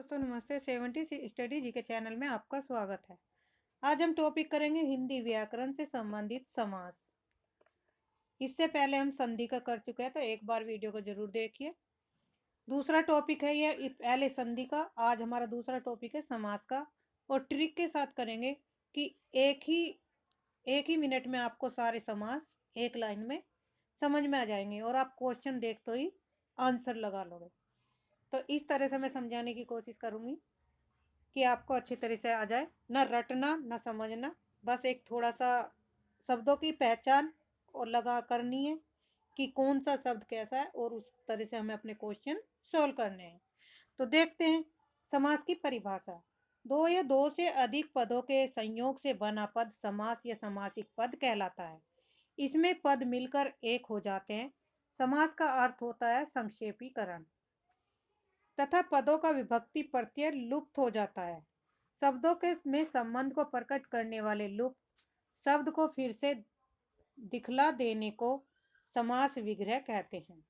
दोस्तों नमस्ते। 70 स्टडी जी के चैनल में आपका स्वागत है। आज हम टॉपिक करेंगे हिंदी व्याकरण से संबंधित समास। इससे पहले हम संधि का कर चुके हैं, तो एक बार वीडियो को जरूर देखिए। दूसरा टॉपिक है ये पहले संधि का, आज हमारा दूसरा टॉपिक है समास का। और ट्रिक के साथ करेंगे कि एक ही मिनट में आपको सारे समास एक लाइन में समझ में आ जाएंगे और आप क्वेश्चन देखते ही आंसर लगा लोगे। तो इस तरह से मैं समझाने की कोशिश करूंगी कि आपको अच्छी तरह से आ जाए, ना रटना ना समझना, बस एक थोड़ा सा शब्दों की पहचान और लगा करनी है कि कौन सा शब्द कैसा है और उस तरह से हमें अपने क्वेश्चन सोल्व करने हैं। तो देखते हैं समास की परिभाषा। दो या दो से अधिक पदों के संयोग से बना पद समास या समासिक पद कहलाता है। इसमें पद मिलकर एक हो जाते हैं। समास का अर्थ होता है संक्षेपीकरण तथा पदों का विभक्ति प्रत्यय लुप्त हो जाता है। शब्दों के में संबंध को प्रकट करने वाले लुप्त शब्द को फिर से दिखला देने को समास विग्रह कहते हैं।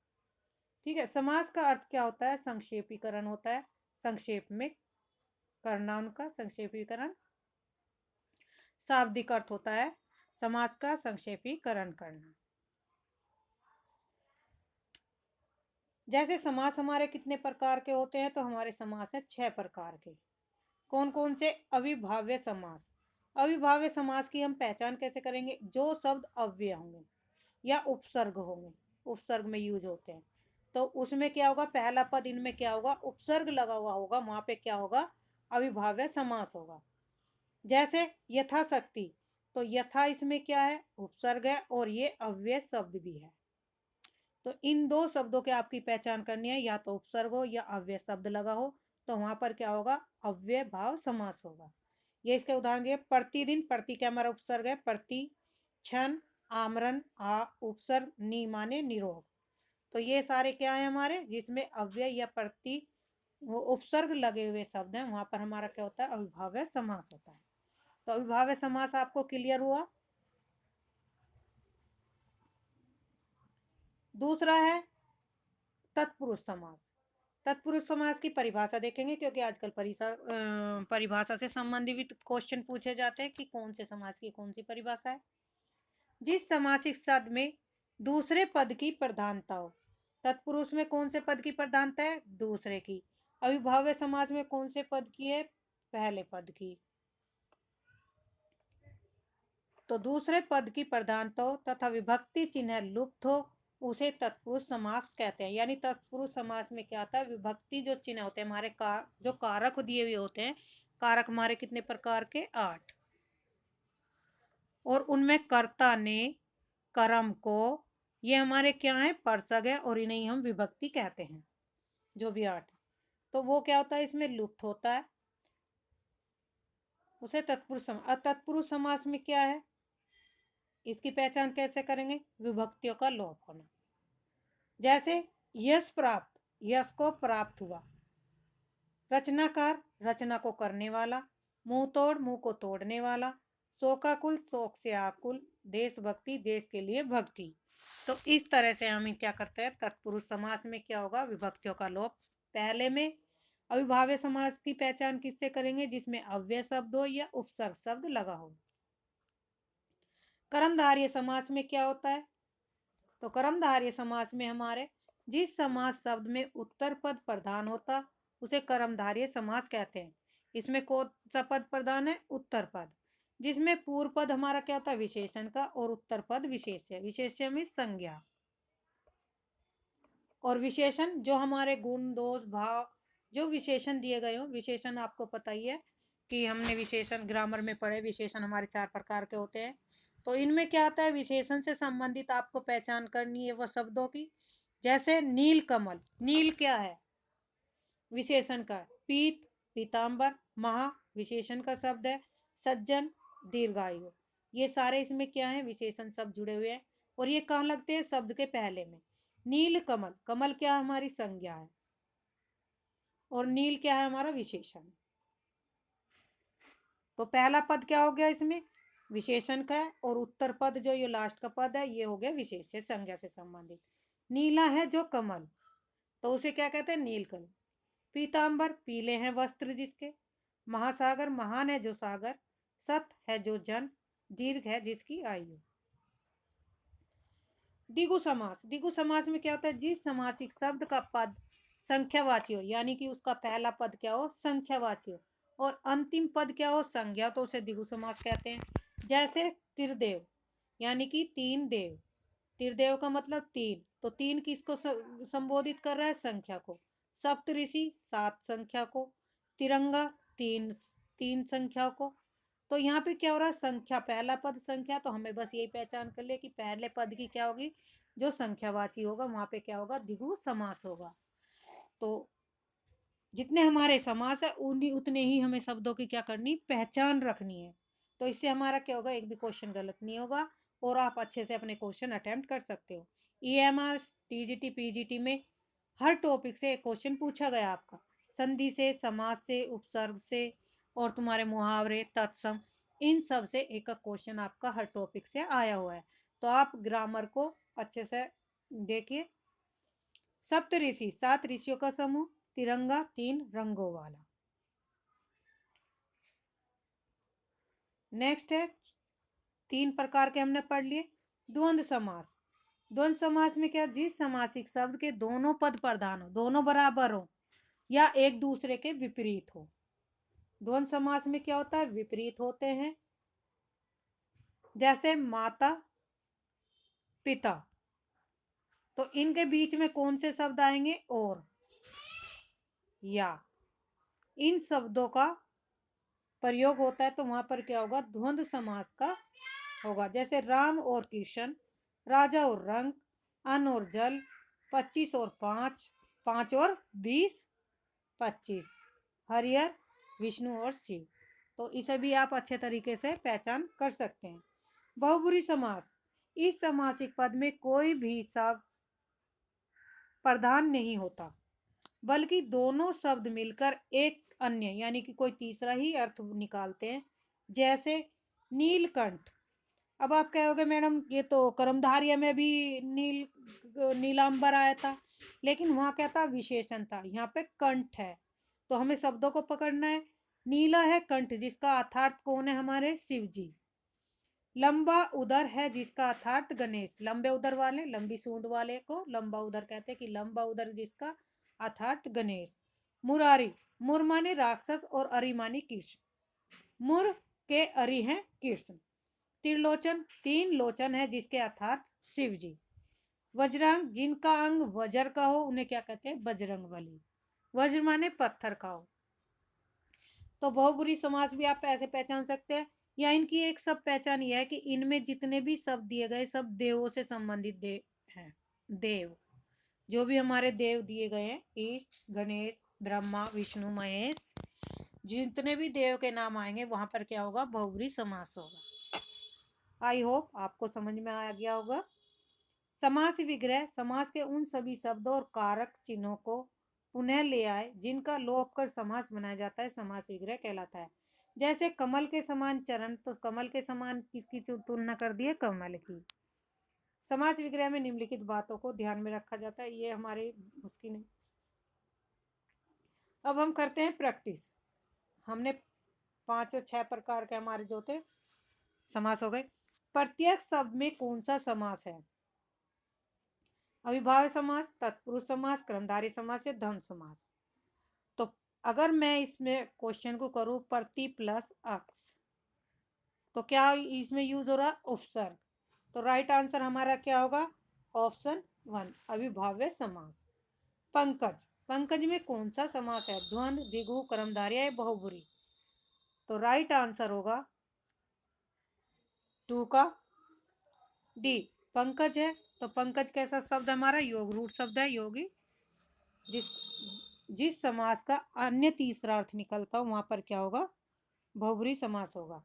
ठीक है, समास का अर्थ क्या होता है? संक्षेपीकरण होता है, संक्षेप में करना उनका संक्षेपीकरण। शाब्दिक अर्थ होता है समास का संक्षेपीकरण करना। जैसे समास हमारे कितने प्रकार के होते हैं? तो हमारे समास है 6 प्रकार के। कौन कौन से? अविभाव्य समास। अविभाव्य समास की हम पहचान कैसे करेंगे? जो शब्द अव्यय होंगे या उपसर्ग होंगे, उपसर्ग में यूज होते हैं, तो उसमें क्या होगा? पहला पद इनमें क्या होगा? उपसर्ग लगा हुआ होगा, वहां पे क्या होगा? अविभाव्य समास होगा। जैसे यथाशक्ति, तो यथा इसमें क्या है? उपसर्ग है और ये अव्यय शब्द भी है। तो इन दो शब्दों के आपकी पहचान करनी है, या तो उपसर्ग हो या अव्यय शब्द लगा हो, तो वहां पर क्या होगा? अव्यय भाव समास होगा। ये इसके उदाहरण दिए। प्रतिदिन, प्रति क्या हमारा उपसर्ग है? प्रति। क्षण, आमरण, आ उपसर्ग, नी माने निरोग। तो ये सारे क्या है हमारे? जिसमें अव्यय या प्रति वो उपसर्ग लगे हुए शब्द हैं, वहां पर हमारा क्या होता है? अविभाव्य समास होता है। तो अविभाव्य समास आपको क्लियर हुआ। दूसरा है तत्पुरुष समास। तत्पुरुष समास की परिभाषा देखेंगे, क्योंकि आजकल परिभाषा से संबंधित क्वेश्चन पूछे जाते हैं कि कौन से समास की कौन सी परिभाषा है। जिस समासिक शब्द में दूसरे पद की प्रधानता हो। तत्पुरुष में कौन से पद की प्रधानता है? दूसरे की। अविभाव्य समास में कौन से पद की है? पहले पद की। तो दूसरे पद की प्रधानता हो तथा विभक्ति चिन्ह लुप्त हो, उसे तत्पुरुष समास कहते हैं। यानी तत्पुरुष समास में क्या आता है? विभक्ति जो चिन्ह होते हैं हमारे जो कारक दिए हुए होते हैं, कारक हमारे कितने प्रकार के? 8। और उनमें कर्ता ने, कर्म को, ये हमारे क्या है? परसग है और इन्हें हम विभक्ति कहते हैं, जो भी 8। तो वो क्या होता है? इसमें लुप्त होता है, उसे तत्पुरुष समास। तत्पुरुष समास में क्या है? इसकी पहचान कैसे करेंगे? विभक्तियों का लोप होना। जैसे यश प्राप्त, यश को प्राप्त हुआ। रचनाकार, रचना को करने वाला। मुंह तोड़, मुंह को तोड़ने वाला। शोकाकुल, शोक से आकुल। देशभक्ति, देश के लिए भक्ति। तो इस तरह से हम क्या करते हैं? तत्पुरुष समास में क्या होगा? विभक्तियों का लोप पहले में। अविभाव्य समास की पहचान किससे करेंगे? जिसमें अव्यय शब्द हो या उपसर्ग शब्द लगा हो। कर्मधारय समास में क्या होता है? तो कर्मधारय समास में हमारे जिस समास शब्द में उत्तर पद प्रधान होता, उसे कर्मधारय समास कहते हैं। इसमें कौन सा पद प्रधान है? उत्तर पद। जिसमें पूर्व पद हमारा क्या होता है? विशेषण का, और उत्तर पद विशेष्य। विशेष्य में संज्ञा और विशेषण जो हमारे गुण, दोष, भाव, जो विशेषण दिए गए हो। विशेषण आपको पता ही है कि हमने विशेषण ग्रामर में पढ़े। विशेषण हमारे 4 प्रकार के होते हैं। तो इनमें क्या आता है? विशेषण से संबंधित आपको पहचान करनी है वह शब्दों की। जैसे नील कमल, नील क्या है? विशेषण का। पीत, पीतांबर। महा, विशेषण का शब्द है। सज्जन, दीर्घायु। ये सारे इसमें क्या है? विशेषण शब्द जुड़े हुए हैं। और ये कहाँ लगते हैं? शब्द के पहले में। नील कमल, कमल क्या हमारी संज्ञा है और नील क्या है? हमारा विशेषण। तो पहला पद क्या हो गया इसमें? विशेषण का है, और उत्तर पद जो ये लास्ट का पद है ये हो गया विशेष्य, संज्ञा से संबंधित। नीला है जो कमल, तो उसे क्या कहते हैं? नील कमल। पीतांबर पीले हैं वस्त्र जिसके, महासागर महान है जो सागर, सत है जो जन, दीर्घ है जिसकी आयु। द्विगु समास, द्विगु समास में क्या होता है, जिस समासिक शब्द का पद संख्यावाची हो, यानी कि उसका पहला पद क्या हो, संख्यावाची हो, और अंतिम पद क्या हो, संज्ञा, तो उसे द्विगु समास कहते हैं। जैसे त्रिदेव, यानी कि तीन देव, त्रिदेव का मतलब तीन, तो तीन किसको संबोधित कर रहा है, संख्या को। सप्तऋषि सात संख्या को, तिरंगा तीन तीन संख्या को। तो यहाँ पे क्या हो रहा है, संख्या, पहला पद संख्या, तो हमें बस यही पहचान कर ले कि पहले पद की क्या होगी, जो संख्यावाची होगा वहां पे क्या होगा, द्विगु समास होगा। तो जितने हमारे समास है उन्हीं उतने ही हमें शब्दों की क्या करनी, पहचान रखनी है। तो इससे हमारा क्या होगा, एक भी क्वेश्चन गलत नहीं होगा और आप अच्छे से अपने क्वेश्चन अटेम्प्ट कर सकते हो। EMR TGT PGT में हर टॉपिक से एक क्वेश्चन पूछा गया आपका, संधि से, समास से, उपसर्ग से, और तुम्हारे मुहावरे, तत्सम, इन सब से एक एक क्वेश्चन आपका हर टॉपिक से आया हुआ है। तो आप ग्रामर को अच्छे से देखिए। सप्त ऋषि सात ऋषियों का समूह, तिरंगा तीन रंगों वाला। नेक्स्ट है, तीन प्रकार के हमने पढ़ लिए। द्वंद्व समास, द्वंद्व समास में क्या, जिस समासिक शब्द के दोनों पद प्रधान हो, दोनों बराबर हो या एक दूसरे के विपरीत हो। द्वंद्व समास में क्या होता है, विपरीत होते हैं। जैसे माता पिता, तो इनके बीच में कौन से शब्द आएंगे, और या, इन शब्दों का प्रयोग होता है तो वहां पर क्या होगा, द्वंद्व समास का होगा। जैसे राम और कृष्ण, राजा और रंग, अन्न और जल, 25 और 5, 5 और 20, 25, हरिहर, विष्णु और शिव। तो इसे भी आप अच्छे तरीके से पहचान कर सकते हैं। बहुब्रीहि समास, इस समासिक पद में कोई भी शब्द प्रधान नहीं होता, बल्कि दोनों शब्द मिलकर एक अन्य यानी कि कोई तीसरा ही अर्थ निकालते हैं। जैसे नीलकंठ, अब आप कहोगे मैडम ये तो कर्मधारय में भी नीलांबर आया था, लेकिन वहां क्या था, विशेषण था, यहाँ पे कंठ है। तो हमें शब्दों को पकड़ना है। नीला है कंठ, जिसका अर्थात कौन है, हमारे शिव जी। लंबा उदर है, जिसका अर्थात गणेश, लंबे उदर वाले, लंबी सूंड वाले को लंबा उदर कहते हैं, कि लंबा उदर जिसका अर्थात गणेश। मुरारी, मुर माने राक्षस और अरि माने कृष्ण, मुर के अरि हैं कृष्ण। त्रिलोचन, तीन लोचन है, जिसके अर्थात शिव जी। वज्रांग, जिनका अंग वज्र का हो उन्हें क्या कहते हैं, बजरंग बली। वज्र माने पत्थर का हो। तो बहुब्रीहि समास भी आप ऐसे पहचान सकते हैं। या इनकी एक सब पहचान यह है कि इनमें जितने भी शब्द दिए गए सब देवों से संबंधित हैं। देव, जो भी हमारे देव दिए गए हैं, ईश, गणेश, ब्रह्मा, विष्णु, महेश, जितने भी देव के नाम आएंगे वहां पर क्या होगा, बहुब्रीहि समास होगा। आई होप आपको समझ में आ गया होगा। समास विग्रह, समास के उन सभी शब्दों और कारक चिन्हों को पुनः ले आए जिनका लोप कर समास बनाया जाता है, समास विग्रह कहलाता है। जैसे कमल के समान चरण, तो कमल के समान किसकी तुलना कर दी है, कमल की। समास विग्रह में निम्नलिखित बातों को ध्यान में रखा जाता है, ये हमारे उसकी नहीं। अब हम करते हैं प्रैक्टिस। हमने 5 और 6 प्रकार के हमारे जो थे समास हो गए। प्रत्येक शब्द में कौन सा समास है, अविभाज्य समास, तत्पुरुष समास, कर्मधारय समास या द्वंद्व समास। तो अगर मैं इसमें क्वेश्चन को करूं प्रति प्लस अक्स, तो क्या इसमें यूज हो रहा है, उपसर्ग। तो राइट आंसर हमारा क्या होगा, ऑप्शन 1, अविभाज्य समास। पंकज, पंकज में कौन सा समास है, द्वंद्व, द्विगु, कर्मधारय या बहुब्रीहि। तो राइट आंसर होगा 2 का डी, पंकज है। तो पंकज कैसा शब्द हमारा, योग रूढ़ शब्द है, योगी, जिस जिस समास का अन्य तीसरा अर्थ निकलता हो वहां पर क्या होगा, बहुब्रीहि समास होगा।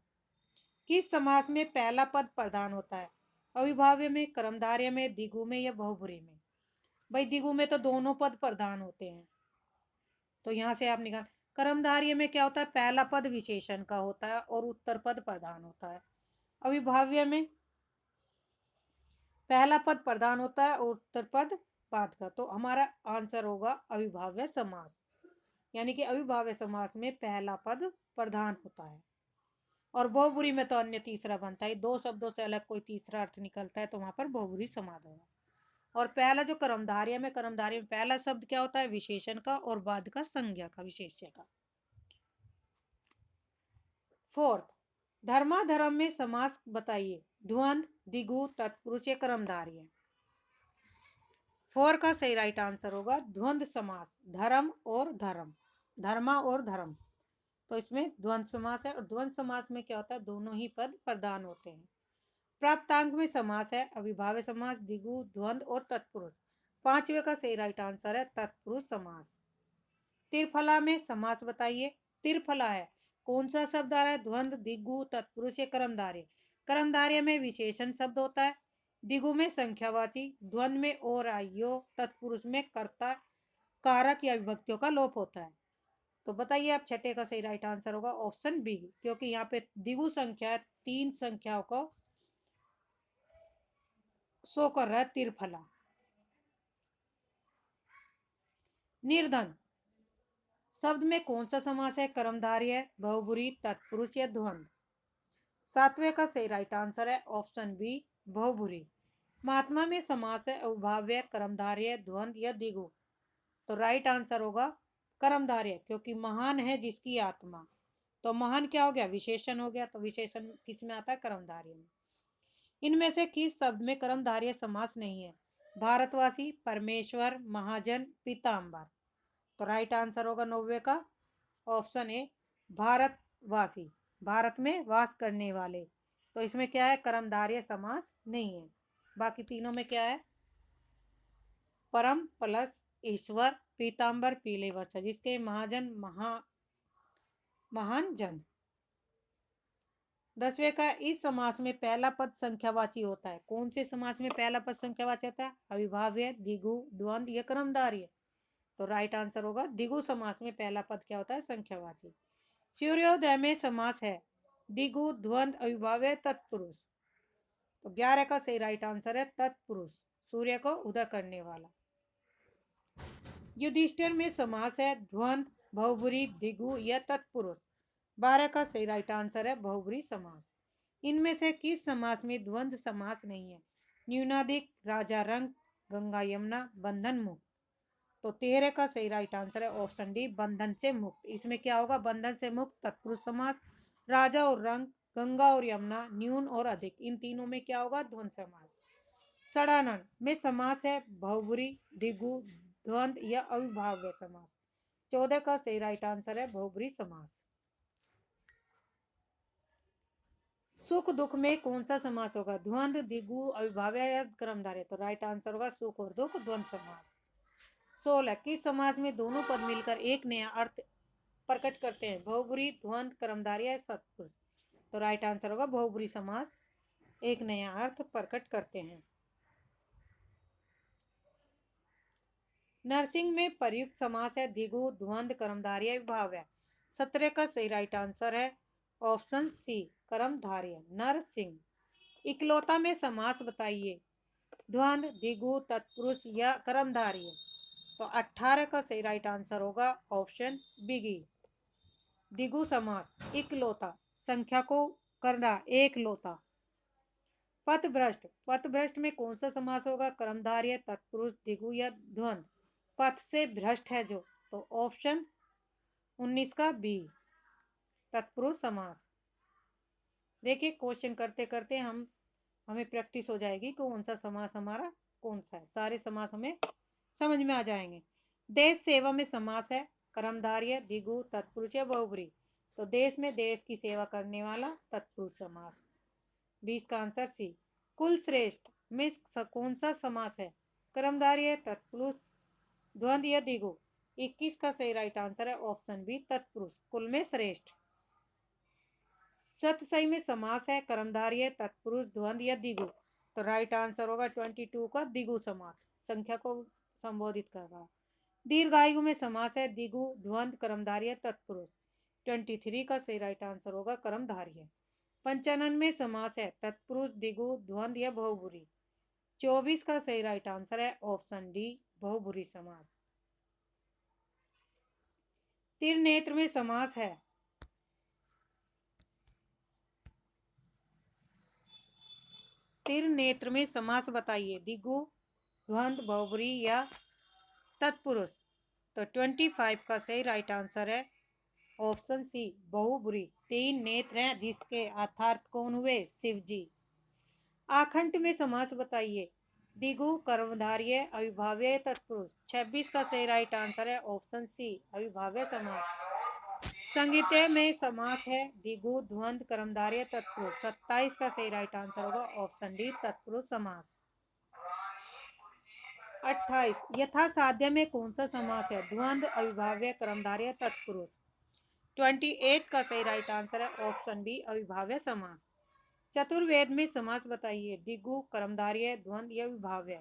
किस समास में पहला पद प्रधान होता है, अविभाज्य में, कर्मधारय में, द्विगु में या बहुब्रीहि में। भाई द्विगु में तो दोनों पद प्रधान होते हैं, तो यहां से आप निकाल। कर्मधारय में क्या होता है, पहला पद विशेषण का होता है और उत्तर पद प्रधान होता है। अविभाज्य में पहला पद प्रधान होता है और उत्तर पद बाद का। तो हमारा आंसर होगा अविभाज्य समास। यानी कि अविभाज्य समास में पहला पद प्रधान होता है। और बहुब्री में तो अन्य तीसरा बनता है, दो शब्दों से अलग कोई तीसरा अर्थ निकलता है तो वहां पर बहुब्री समास होगा। और पहला जो कर्मधारय में पहला शब्द क्या होता है, विशेषण का, और बाद का संज्ञा का, विशेष्य का। फोर्थ, धर्माधर्म में समास बताइए। द्वंद, द्विगु, तत्पुरुष या कर्मधारय। 4 का सही राइट आंसर होगा द्वंद समास, धर्म और धर्म, धर्मा और धर्म। तो इसमें द्वंद समास है, और द्वंद समास में क्या होता है, दोनों ही पद प्रधान होते हैं। प्राप्तांक में समास है अविभाज्य समास, द्विगु, द्वंद और तत्पुरुष। 5वें का सही राइट आंसर है तत्पुरुष समास। त्रिफला में समास बताइए। त्रिफला है, कौन सा शब्द आ रहा है, द्वंद, द्विगु, तत्पुरुष या कर्मधारय। कर्मधारय में विशेषण शब्द होता है, द्विगु में संख्यावाची, द्वंद में और आइयो, तत्पुरुष में कर्ता, कारक या विभक्तियों का लोप होता है। तो बताइए आप, छठे का सही राइट आंसर होगा ऑप्शन बी, क्योंकि यहाँ पे द्विगु संख्या है, 3 संख्याओं को शो कर रहा है त्रिफला। निर्धन शब्द में कौन सा समास है, कर्मधारय, बहुब्री, तत्पुरुष या द्वंद। 7वें का सही राइट आंसर है ऑप्शन बी, बहुब्री। महात्मा में समास है अविभाज्य, कर्मधारय, द्वंद या द्विगु। तो राइट आंसर होगा कर्मधारय, क्योंकि महान है जिसकी आत्मा। तो महान क्या हो गया, विशेषण हो गया, तो विशेषण किस में आता है, कर्मधारय में। इनमें से किस शब्द में कर्मधारय समास नहीं है, भारतवासी, परमेश्वर, महाजन, पीताम्बर। तो राइट आंसर होगा 90 का ऑप्शन ए, भारतवासी, भारत में वास करने वाले। तो इसमें क्या है, कर्मधारय समास नहीं है। बाकी तीनों में क्या है, परम प्लस ईश्वर, पीताम्बर पीले वस्त्र, जिसके महाजन, महान जन। 10वें का, इस समास में पहला पद संख्यावाची होता है। कौन से समास में पहला पद संख्यावाची होता है, अविभाज्य, द्विगु, द्वंद या कर्मधारय। तो राइट आंसर होगा द्विगु समास में पहला पद क्या होता है, संख्यावाची। सूर्योदय में समास है द्विगु, द्वंद, अविभाज्य, तत्पुरुष। तो 11 का सही राइट आंसर है तत्पुरुष, सूर्य को उदय करने वाला। युधिष्ठिर में समास है द्वंद, बहुब्री, द्विगु या तत्पुरुष। 12 का सही राइट आंसर है बहुब्री समास। इनमें से किस समास में द्वंद समास नहीं है, न्यूनाधिक, राजा रंग, गंगा यमुना, बंधन मुक्त। तो 13 का सही राइट आंसर है ऑप्शन डी, बंधन से मुक्त। इसमें क्या होगा, बंधन से मुक्त, तत्पुरुष समास, राजा और रंग, गंगा और यमुना, न्यून और अधिक, इन तीनों में क्या होगा, द्वंद समास। षडानन में समास है बहुब्री, द्विगु, द्वंद या अविभाज्य समास। 14 का सही राइट आंसर है बहुब्री समास। सुख दुख में कौन सा समास होगा, द्वंद, द्विगु, अविभाज्य या कर्मधारय। तो राइट आंसर होगा सुख और दुख द्वंद समास। 16, किस समास में दोनों पद मिलकर एक नया अर्थ प्रकट करते हैं, बहुब्री, द्वंद, कर्मधारय या तत्पुरुष। तो राइट आंसर होगा बहुब्री समास एक नया अर्थ प्रकट करते हैं। नरसिंह में प्रयुक्त समास है द्विगु, द्वंद, कर्मधारय, विभाव्य। 17 का सही राइट आंसर है ऑप्शन सी, कर्मधारय, नरसिंह। इकलौता में समास बताइए, द्वंद, द्विगु, तत्पुरुष या कर्मधारय। तो 18 का सही राइट आंसर होगा ऑप्शन बी, द्विगु समास, इकलौता, संख्या को करना, एक लौता। पथभ्रष्ट, पथभ्रष्ट में कौन सा समास होगा, कर्मधारय, तत्पुरुष, द्विगु या द्वंद। पथ से भ्रष्ट है जो, तो ऑप्शन 19 का बी, तत्पुरुष समास। देखिए क्वेश्चन करते करते हमें प्रैक्टिस हो जाएगी कौन सा समास हमारा कौन सा है, सारे समास हमें समझ में आ जाएंगे। देश सेवा में समास है कर्मधारय, द्विगु, तत्पुरुष या बहुब्री। तो देश में देश की सेवा करने वाला, तत्पुरुष समास। 20 का आंसर सी। कुल श्रेष्ठ में कौन सा समास है, कर्मधारय, तत्पुरुष, द्वंद या द्विगु। 21 का सही राइट आंसर है ऑप्शन बी, तत्पुरुष, कुल में श्रेष्ठ। सतसई में समास है कर्मधारय, तत्पुरुष, द्वंद या द्विगु। तो राइट आंसर होगा 22 का द्विगु समास, संख्या को संबोधित कर रहा। दीर्घायु में समास है द्विगु, द्वंद, कर्मधारय, तत्पुरुष। 23 का सही राइट आंसर होगा कर्मधारय। पंचानन में समास है तत्पुरुष, द्विगु, द्वंद या बहुब्री। 24 का सही राइट आंसर है ऑप्शन डी, बहुब्री समास। त्रिनेत्र में समास है। त्रिनेत्र में समास बताइए। द्विगु, द्वंद्व, बहुब्री या तत्पुरुष। तो 25 का सही राइट आंसर है ऑप्शन सी, बहुब्री। 3 नेत्र हैं जिसके यथार्थ कौन हुए? शिव जी। आखंड में समास बताइए। द्विगु, कर्मधारय, अविभाज्य, तत्पुरुष। 26 का सही राइट आंसर है ऑप्शन सी, अविभाज्य समास। संगीतय में समास है। द्विगु, द्वंद्व, कर्मधारय, तत्पुरुष। 27 का सही राइट आंसर होगा ऑप्शन डी, तत्पुरुष समास। 28 यथासाध्य में कौन सा समास है? द्वंद्व, अविभाज्य, कर्मधारय, तत्पुरुष। 28 का सही राइट आंसर है ऑप्शन बी, अविभाज्य समास। चतुर्वेद में समास बताइए। द्विगु, कर्मधारय, द्वंद्व या विभाव्य।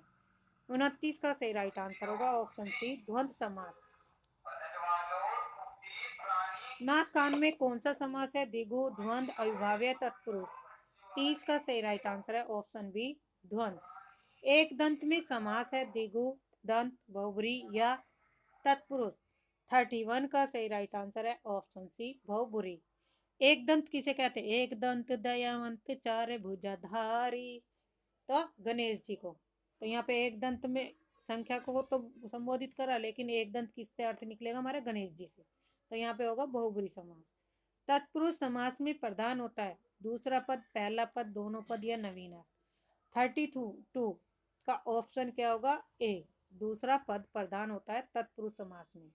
29 का सही राइट आंसर होगा ऑप्शन सी, द्वंद्व समास। नाक कान में कौन सा समास है? द्विगु, द्वंद्व, अविभाज्य, तत्पुरुष। 30 का सही राइट आंसर है ऑप्शन बी, द्वंद्व। एक दंत में समास है। द्विगु, दंत, बहुब्री या तत्पुरुष। 31 का सही राइट आंसर है ऑप्शन सी, बहुब्री। एक दंत किसे कहते हैं? एक दंत दयावंत चार भुजाधारी, तो गणेश जी को। तो यहाँ पे एक दंत में संख्या को तो संबोधित करा, लेकिन एक दंत किससे अर्थ निकलेगा? हमारे गणेश जी से। तो यहाँ पे होगा बहुब्री समास। तत्पुरुष समास में प्रधान होता है दूसरा पद, पहला पद, दोनों पद या नवीन। 32 का ऑप्शन क्या होगा? ए, दूसरा पद प्रधान होता है तत्पुरुष समास में।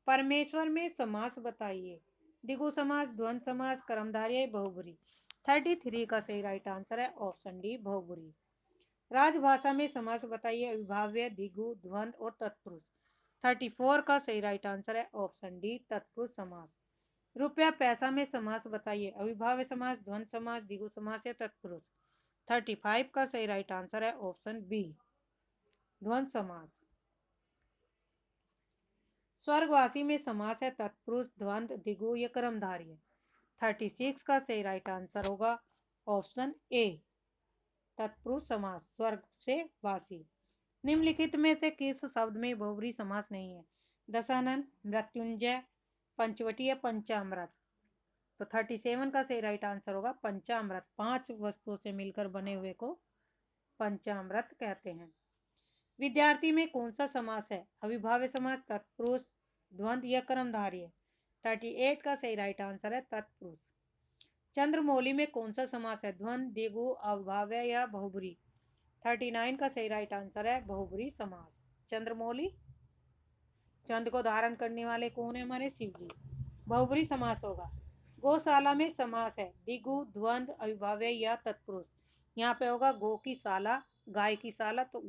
परमेश्वर में समास बताइए। द्विगु समास, द्वंद्व समास, कर्मधारय, बहुब्री। 33 का सही राइट आंसर है ऑप्शन डी, बहुब्री। राजभाषा में समास बताइए। अविभाज्य, द्विगु, द्वंद्व और तत्पुरुष। 34 का सही राइट आंसर है ऑप्शन डी, तत्पुरुष समास। रुपया पैसा में समास बताइए। अविभाज्य समास, द्वंद्व समास, द्विगु समास या तत्पुरुष। 35 का सही राइट आंसर है ऑप्शन बी, द्वंद्व समास। स्वर्गवासी में समास है। तत्पुरुष, द्वंद्व, द्विगु या कर्मधारय। 36 का सही राइट आंसर होगा ऑप्शन ए, तत्पुरुष समास, स्वर्ग से वासी। निम्नलिखित में से किस शब्द में बहुब्री समास नहीं है? दशानन, मृत्युंजय, पंचवटी या पंचामृत। तो 37 का सही राइट आंसर होगा पंचामृत। 5 वस्तुओं से मिलकर बने हुए को पंचामृत कहते हैं। विद्यार्थी में कौन सा समास है? अविभाज्य समास, तत्पुरुष, द्वंद्व या कर्मधारय। 38 का सही राइट आंसर है तत्पुरुष। चंद्रमौली में कौन सा समास है? द्वंद्व, द्विगु, अविभाज्य या बहुब्री। 39 का सही राइट आंसर है बहुब्री समास। चंद्रमौली, चंद्र को धारण करने वाले कौन है? हमारे शिव जी। बहुब्री समास होगा। गौशाला में समास है। द्विगु, द्वंद्व, अविभाज्य या तत्पुरुष। यहाँ पे होगा गो की शाला, गाय की शाला, तो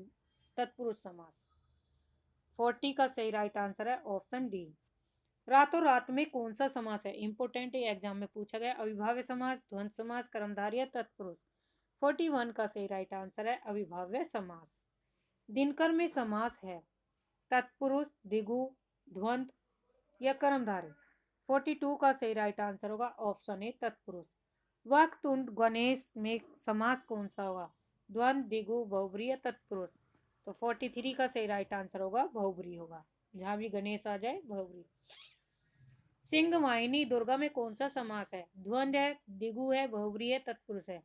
तत्पुरुष समास। 40 का सही राइट आंसर है ऑप्शन डी। रातों रात में कौन सा समास है? इंपोर्टेंट एग्जाम में पूछा गया। अविभाज्य समास, द्वंद्व समास, कर्मधारय, तत्पुरुष। 41 का सही राइट आंसर है अविभाज्य समास। दिनकर में समास है। तत्पुरुष, द्विगु, द्वंद्व या कर्मधारय। 42 का सही राइट आंसर होगा ऑप्शन ए, तत्पुरुष। वक्रतुंड गणेश में समास कौन सा होगा? द्वंद्व, द्विगु, बहुब्री या तत्पुरुष। तो 43 का सही राइट आंसर होगा बहुब्री होगा। जहां भी गणेश आ जाए बहुब्री। सिंह वाहिनी दुर्गा में कौन सा समास है? द्वंद्व है, द्विगु है, बहुब्री है, तत्पुरुष है।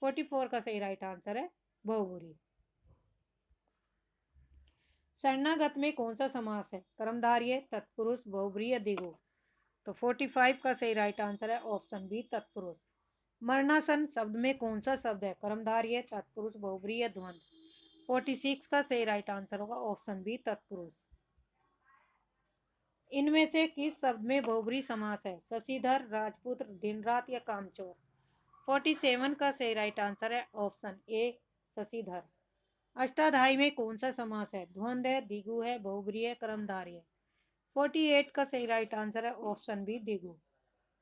44 का सही राइट आंसर है बहुब्री। शरणागत में कौन सा समास है? कर्मधारय, तत्पुरुष, बहुब्री या द्विगु। तो 45 का सही राइट आंसर है ऑप्शन बी, तत्पुरुष। मरणासन शब्द में कौन सा शब्द है? कर्मधारय, तत्पुरुष, बहुब्री या द्वंद्व। 46 का सही राइट आंसर होगा ऑप्शन बी, तत्पुरुष। इनमें से किस शब्द में बहुब्री समास है? शशिधर, राजपुत्र, दिन रात या कामचोर। 47 का सही राइट आंसर है ऑप्शन ए, शशिधर। अष्टाध्यायी में कौन सा समास है? द्वंद्व है, द्विगु है, बहुब्री है, कर्मधारय। 48 का सही राइट आंसर है ऑप्शन बी, द्विगु।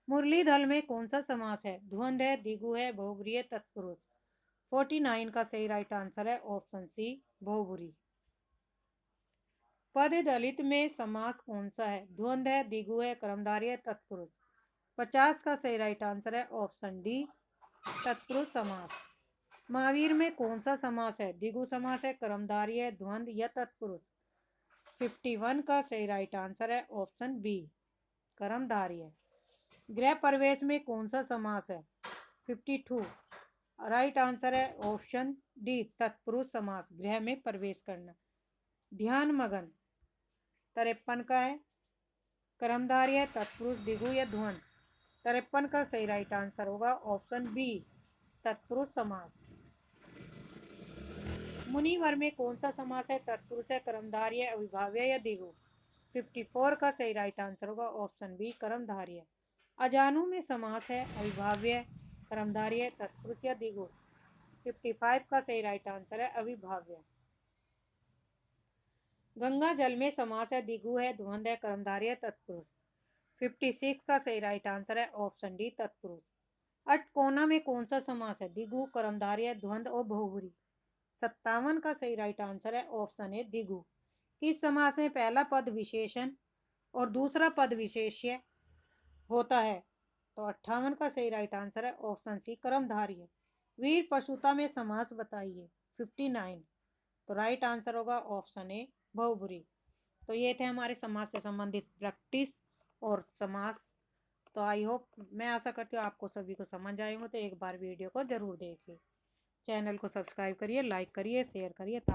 मुरलीधर में कौन सा समास है? द्वंद्व है, द्विगु है, बहुब्री है, तत्पुरुष। 49 का सही राइट आंसर है ऑप्शन सी, बहुब्री। पद दलित में समास कौन सा है? द्वंद्व है, द्विगु है, कर्मधारय, तत्पुरुष। 50 का सही राइट आंसर है ऑप्शन डी, तत्पुरुष समास। महावीर में कौन सा समास है? द्विगु समास है, कर्मधारय, द्वंद्व या तत्पुरुष। 51 का सही राइट आंसर है ऑप्शन बी, कर्मधारय। गृह प्रवेश में कौन सा समास है? 52। राइट आंसर है ऑप्शन डी, तत्पुरुष समास, गृह में प्रवेश करना। ध्यान मगन 53 का है, कर्मधारय, तत्पुरुष, द्विगु या ध्वंद। 53 का सही राइट आंसर होगा ऑप्शन बी, तत्पुरुष समास। मुनिवर में कौन सा समास है? तत्पुरुष है, कर्मधारय, अविभाज्य या द्विगु। 54 का सही राइट आंसर होगा ऑप्शन बी, कर्मधारय। अजानु में समास है अविभाज्य, कर्मधारय, तत्पुरुष या द्विगु। 55 का सही राइट आंसर है अविभाज्य। गंगा जल में समास है द्विगु है, ध्वंद है, कर्मधारय, तत्पुरुष। 56 का सही राइट आंसर है ऑप्शन डी, तत्पुरुष। अटकोना में कौन सा समास है? द्विगु, कर्मधारय, ध्वंद और बहुब्री। 57 का सही राइट आंसर है ऑप्शन ए, द्विगु। किस समास में पहला पद विशेषण और दूसरा पद विशेष्य होता है? तो 58 का सही राइट आंसर है ऑप्शन सी, कर्मधारय। वीर पशुता में समास बताइए। 59। तो राइट आंसर होगा ऑप्शन ए, बहुब्री। तो ये थे हमारे समास से संबंधित प्रैक्टिस और समास। तो आई होप, मैं आशा करती हूँ आपको सभी को समझ आएंगे। तो एक बार वीडियो को जरूर देखिए। चैनल को सब्सक्राइब करिए, लाइक करिए, शेयर करिए।